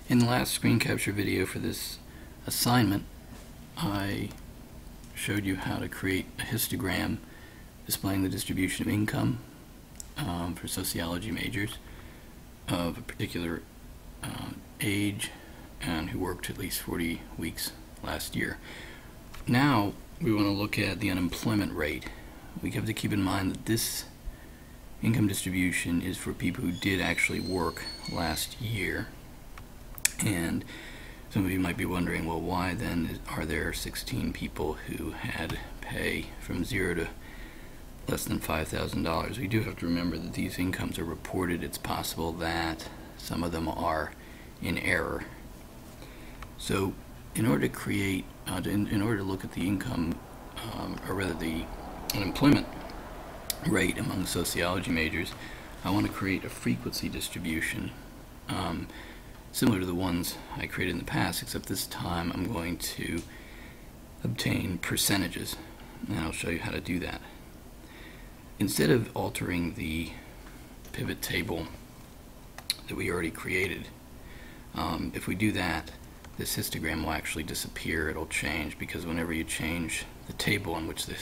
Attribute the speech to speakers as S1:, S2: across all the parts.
S1: In the last screen capture video for this assignment, I showed you how to create a histogram displaying the distribution of income for sociology majors of a particular age and who worked at least 40 weeks last year. Now we want to look at the unemployment rate. We have to keep in mind that this income distribution is for people who did actually work last year. And some of you might be wondering, well, why then are there 16 people who had pay from $0 to less than $5,000? We do have to remember that these incomes are reported. It's possible that some of them are in error. So in order to create, in order to look at the income, or rather the unemployment rate among sociology majors, I want to create a frequency distribution similar to the ones I created in the past, except this time I'm going to obtain percentages, and I'll show you how to do that. Instead of altering the pivot table that we already created, if we do that, this histogram will actually disappear. It'll change because whenever you change the table on which the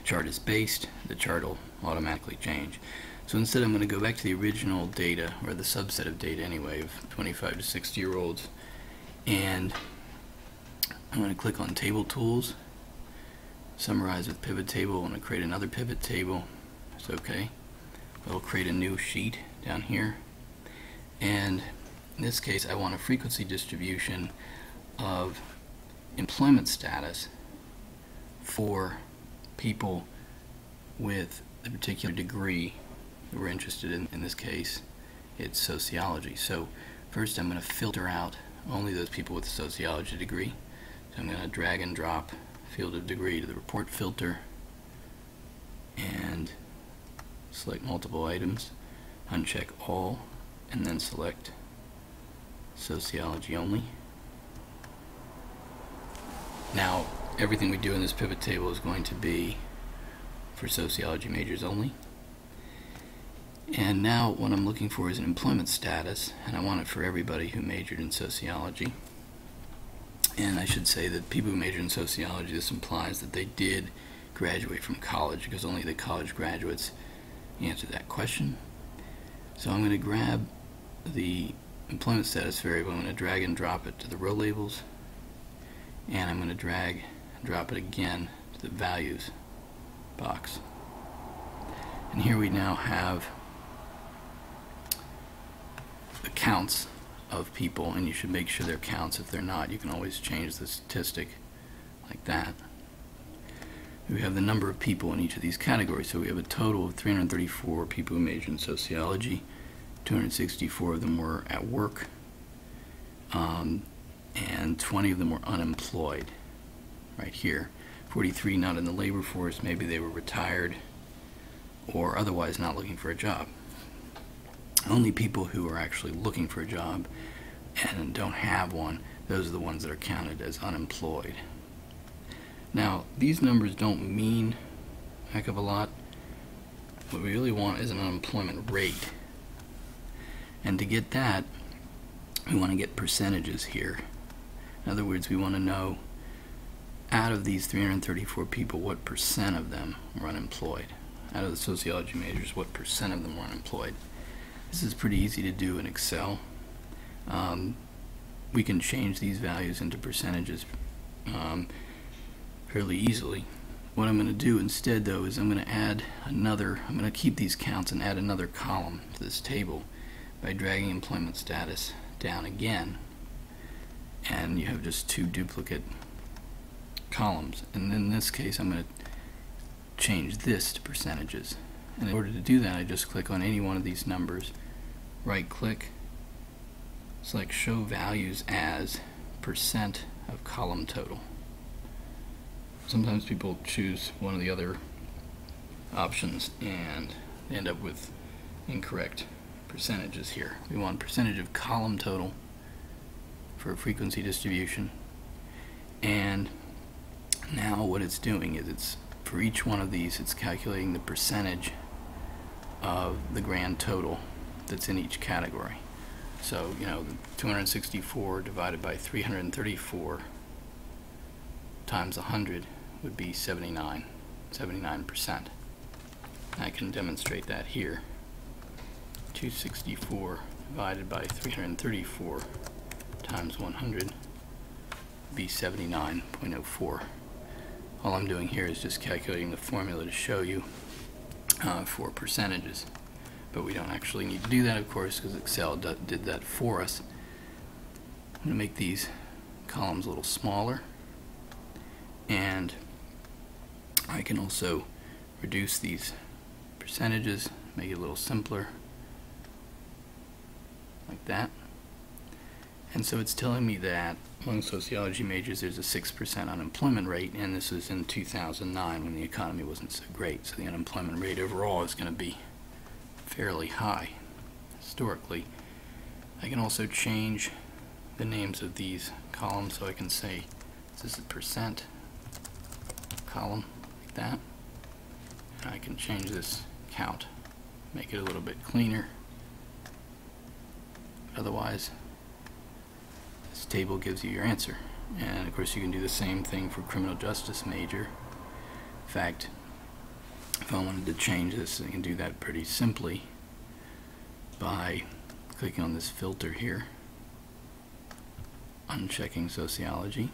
S1: chart is based, the chart will automatically change. So instead I'm going to go back to the original data, or the subset of data anyway, of 25 to 60 year olds, and I'm going to click on Table Tools, Summarize with Pivot Table. I'm going to create another pivot table. It's okay. I'll create a new sheet down here, and in this case I want a frequency distribution of employment status for people with the particular degree that we're interested in. In this case, it's sociology. So first I'm going to filter out only those people with a sociology degree. So I'm going to drag and drop field of degree to the report filter and select multiple items, uncheck all, and then select sociology only. Now everything we do in this pivot table is going to be for sociology majors only. And now what I'm looking for is an employment status, and I want it for everybody who majored in sociology. And I should say that people who majored in sociology, this implies that they did graduate from college, because only the college graduates answer that question. So I'm going to grab the employment status variable, I'm going to drag and drop it to the row labels, and I'm going to drag and drop it again to the values box. And here we now have the counts of people, and you should make sure they're counts. If they're not, you can always change the statistic like that. We have the number of people in each of these categories. So we have a total of 334 people who majored in sociology. 264 of them were at work, and 20 of them were unemployed right here. 43 not in the labor force, maybe they were retired or otherwise not looking for a job. Only people who are actually looking for a job and don't have one, those are the ones that are counted as unemployed. Now these numbers don't mean a heck of a lot. What we really want is an unemployment rate, and to get that we want to get percentages here. In other words, we want to know out of these 334 people what percent of them were unemployed. Out of the sociology majors, what percent of them were unemployed. This is pretty easy to do in Excel. We can change these values into percentages fairly easily. What I'm going to do instead though is I'm going to keep these counts and add another column to this table by dragging employment status down again, and you have just two duplicate columns. And in this case I'm going to change this to percentages. And in order to do that, I just click on any one of these numbers, right click, select show values as percent of column total. Sometimes people choose one of the other options and end up with incorrect percentages here. We want percentage of column total for a frequency distribution, and now what it's doing is it's for each one of these it's calculating the percentage of the grand total that's in each category. So, 264 divided by 334 times 100 would be 79%. I can demonstrate that here. 264 divided by 334 times 100 would be 79.04. All I'm doing here is just calculating the formula to show you for percentages. But we don't actually need to do that, of course, because Excel did that for us. I'm going to make these columns a little smaller, and I can also reduce these percentages, make it a little simpler, like that. And so it's telling me that among sociology majors there's a 6% unemployment rate, and this was in 2009 when the economy wasn't so great. So the unemployment rate overall is going to be fairly high historically. I can also change the names of these columns, so I can say this is a percent column, like that. And I can change this count, make it a little bit cleaner. Otherwise, this table gives you your answer. And of course you can do the same thing for criminal justice major. In fact, if I wanted to change this, I can do that pretty simply by clicking on this filter here, unchecking sociology,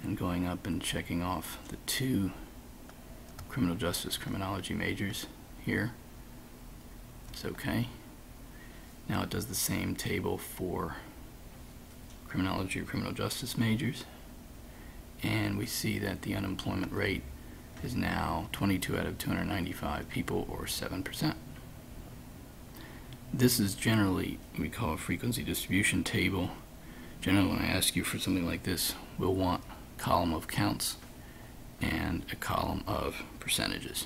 S1: and going up and checking off the 2 criminal justice criminology majors here. It's okay. Now it does the same table for criminology or criminal justice majors, and we see that the unemployment rate is now 22 out of 295 people, or 7%. This is generally we call a frequency distribution table. Generally, when I ask you for something like this, we'll want a column of counts and a column of percentages.